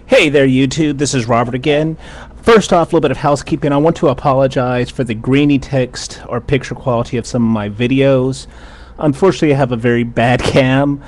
Hey there, YouTube. This is Robert again. First off, a little bit of housekeeping. I want to apologize for the grainy text or picture quality of some of my videos. Unfortunately, I have a very bad cam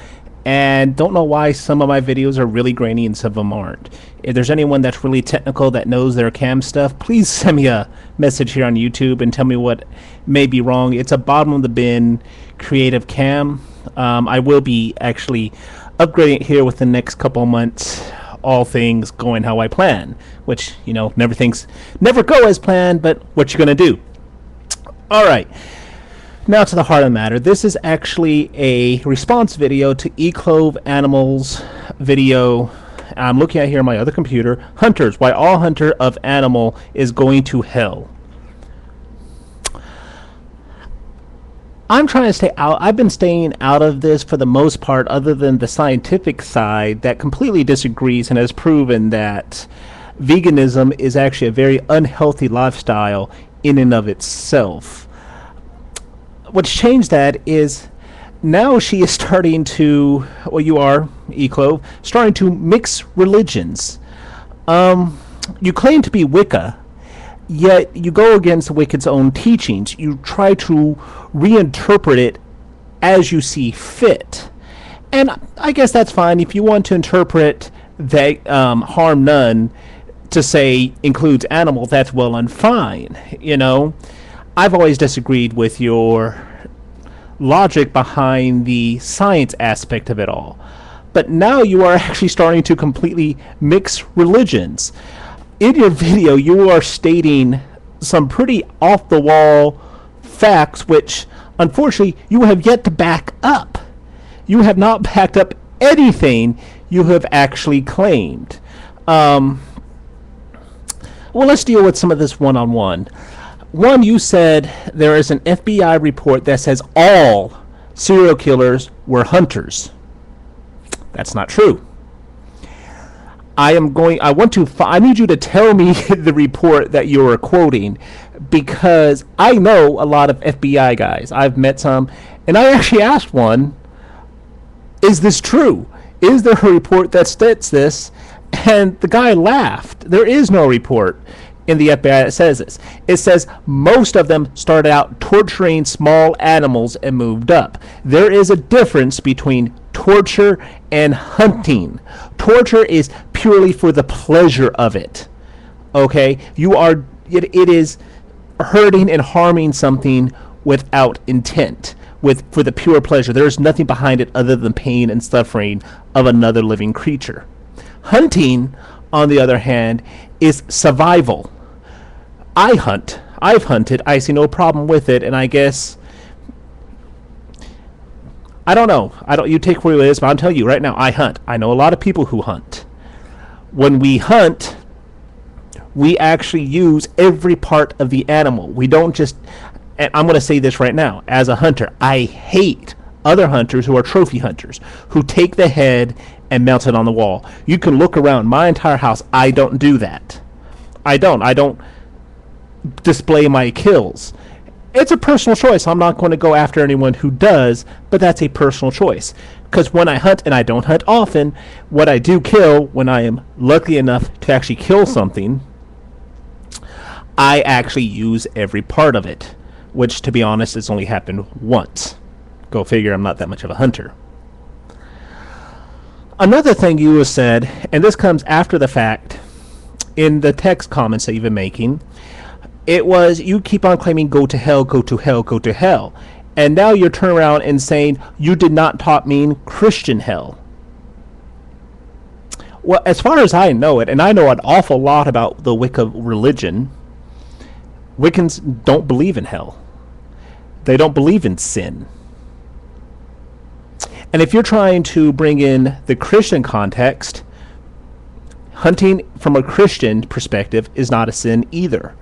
and don't know why some of my videos are really grainy and some of them aren't. If there's anyone that's really technical that knows their cam stuff, please send me a message here on YouTube and tell me what may be wrong. It's a bottom of the bin creative cam. I will be actually upgrading it here within the next couple of months, all things going how I plan, which, never go as planned, but what you gonna do? All right, now to the heart of the matter. This is actually a response video to eClove Animals video. I'm looking at here on my other computer. Hunters, why all hunter of animal is going to hell. I'm trying to stay out. I've been staying out of this for the most part, other than the scientific side that completely disagrees and has proven that veganism is actually a very unhealthy lifestyle in and of itself. What's changed that is now she is starting to, well, you are, eClove, starting to mix religions. You claim to be Wicca, yet you go against Wicca's own teachings. You try to reinterpret it as you see fit. And I guess that's fine. If you want to interpret that harm none to say includes animal, that's well and fine. I've always disagreed with your logic behind the science aspect of it all. But now you are actually starting to completely mix religions. In your video, you are stating some pretty off-the-wall facts, which, unfortunately, you have yet to back up. You have not backed up anything you have actually claimed. Well, let's deal with some of this one-on-one. One, you said there is an FBI report that says all serial killers were hunters. That's not true. I need you to tell me the report that you are quoting, because I know a lot of FBI guys. I've met some, and I actually asked one, is this true? Is there a report that states this? And the guy laughed. There is no report in the FBI that says this. It says most of them started out torturing small animals and moved up. There is a difference between torture and hunting. Torture is purely for the pleasure of it. Okay? It is hurting and harming something without intent, for the pure pleasure. There is nothing behind it other than pain and suffering of another living creature. Hunting, on the other hand, is survival. I've hunted, I see no problem with it, and I guess, I don't know. You take where it is, but I'll tell you right now, I hunt. I know a lot of people who hunt. When we hunt, we actually use every part of the animal. We don't just, and I'm going to say this right now, as a hunter, I hate other hunters who are trophy hunters, who take the head and mount it on the wall. You can look around my entire house. I don't do that. I don't display my kills. It's a personal choice. I'm not going to go after anyone who does, but that's a personal choice. Because when I hunt, and I don't hunt often, what I do kill, when I am lucky enough to actually kill something, I actually use every part of it, which, to be honest, it's only happened once. Go figure, I'm not that much of a hunter. Another thing you have said, and this comes after the fact, in the text comments that you've been making, it was, you keep on claiming go to hell, go to hell, go to hell. And now you're turning around and saying you did not mean Christian hell. Well, as far as I know it, and I know an awful lot about the Wicca religion, Wiccans don't believe in hell. They don't believe in sin. And if you're trying to bring in the Christian context, hunting from a Christian perspective is not a sin either.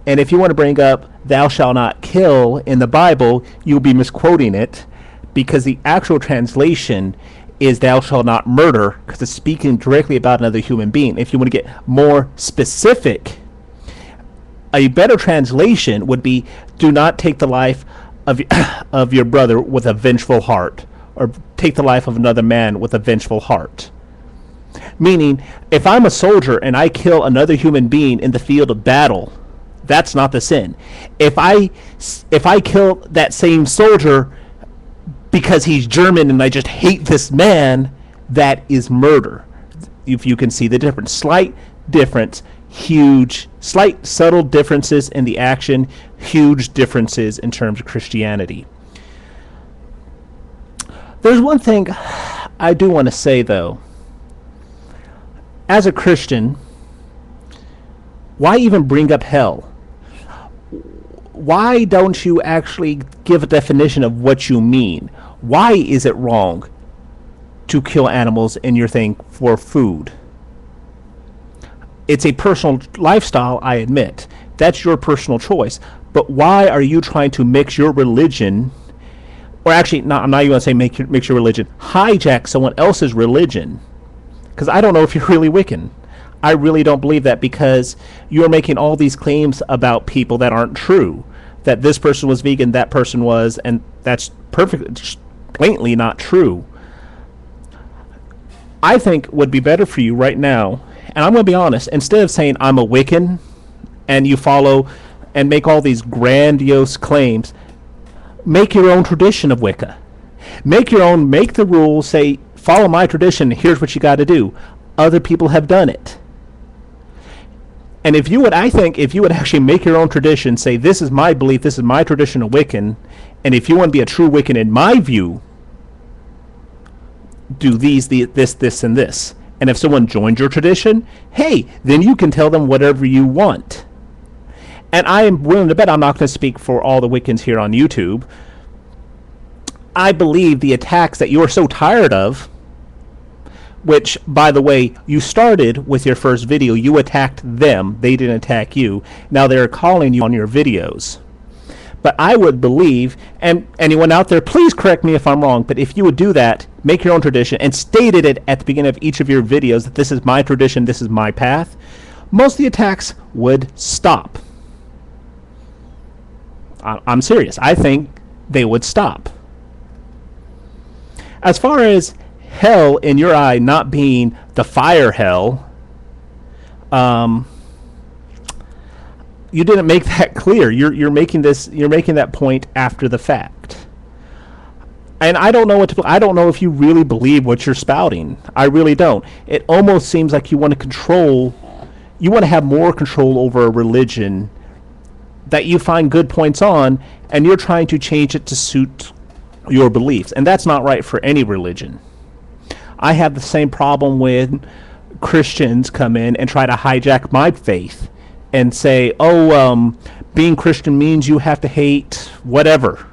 And if you want to bring up thou shalt not kill in the Bible, you'll be misquoting it, because the actual translation is thou shalt not murder, because it's speaking directly about another human being. If you want to get more specific, a better translation would be do not take the life of your brother with a vengeful heart, or take the life of another man with a vengeful heart. Meaning, if I'm a soldier and I kill another human being in the field of battle, that's not the sin. If I kill that same soldier because he's German and I just hate this man, that is murder. If you can see the difference, slight difference, huge, slight subtle differences in the action, huge differences in terms of Christianity. There's one thing I do want to say though. As a Christian, why even bring up hell? Why don't you actually give a definition of what you mean? Why is it wrong to kill animals in your thing for food? It's a personal lifestyle, I admit. That's your personal choice. But why are you trying to mix your religion, or actually, I'm not even going to say mix your religion, hijack someone else's religion? Because I don't know if you're really Wiccan. I really don't believe that, because you're making all these claims about people that aren't true. That this person was vegan, that person was, and that's perfectly, blatantly not true. I think would be better for you right now, and I'm going to be honest, instead of saying I'm a Wiccan and you follow and make all these grandiose claims, make your own tradition of Wicca. Make the rules, say, follow my tradition, here's what you got to do. Other people have done it. And if you would actually make your own tradition, say, this is my belief, this is my tradition of Wiccan, and if you want to be a true Wiccan in my view, do this, and this. And if someone joined your tradition, hey, then you can tell them whatever you want. And I am willing to bet, I'm not going to speak for all the Wiccans here on YouTube, I believe the attacks that you're so tired of, which, by the way, you started with your first video, you attacked them, they didn't attack you. Now they're calling you on your videos. But I would believe, and anyone out there, please correct me if I'm wrong, but if you would do that, make your own tradition, and stated it at the beginning of each of your videos that this is my tradition, this is my path, most of the attacks would stop. I'm serious. I think they would stop. As far as hell in your eye not being the fire hell, you didn't make that clear. You're making that point after the fact. And I don't know I don't know if you really believe what you're spouting. I really don't. It almost seems like you want to have more control over a religion that you find good points on, and you're trying to change it to suit your beliefs. And that's not right for any religion. I have the same problem when Christians come in and try to hijack my faith and say, being Christian means you have to hate whatever.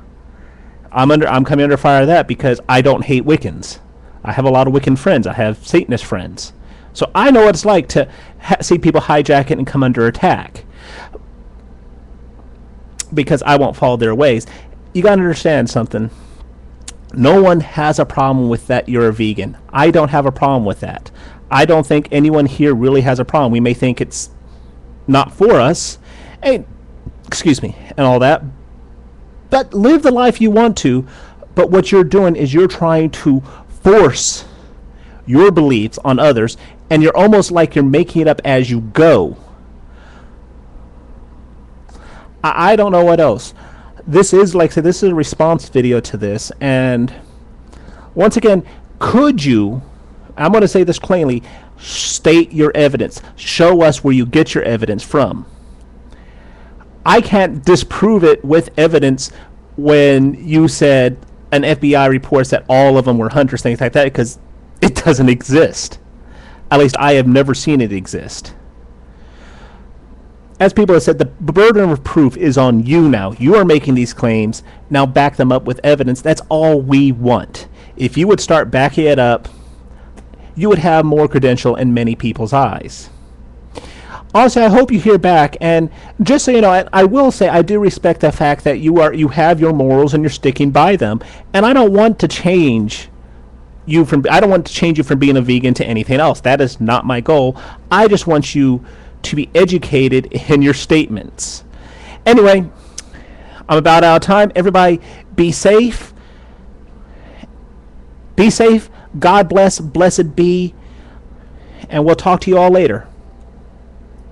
I'm coming under fire of that because I don't hate Wiccans. I have a lot of Wiccan friends. I have Satanist friends. So I know what it's like to see people hijack it and come under attack, because I won't follow their ways. You got to understand something. No one has a problem with that you're a vegan. I don't have a problem with that. I don't think anyone here really has a problem. We may think it's not for us, and all that. But live the life you want to. But what you're doing is you're trying to force your beliefs on others, and you're almost like you're making it up as you go. I don't know what else. This is, like I said, this is a response video to this. And once again, could you, I'm going to say this plainly, state your evidence. Show us where you get your evidence from. I can't disprove it with evidence when you said an FBI reports that all of them were hunters, things like that, because it doesn't exist. At least I have never seen it exist. As people have said, the burden of proof is on you now. You are making these claims. Now back them up with evidence. That's all we want. If you would start backing it up, you would have more credential in many people's eyes. Honestly, I hope you hear back. And just so you know, I will say I do respect the fact that you have your morals and you're sticking by them. And I don't want to change you from being a vegan to anything else. That is not my goal. I just want you to be educated in your statements. Anyway, I'm about out of time. Everybody be safe. Be safe. God bless. Blessed be. and we'll talk to you all later.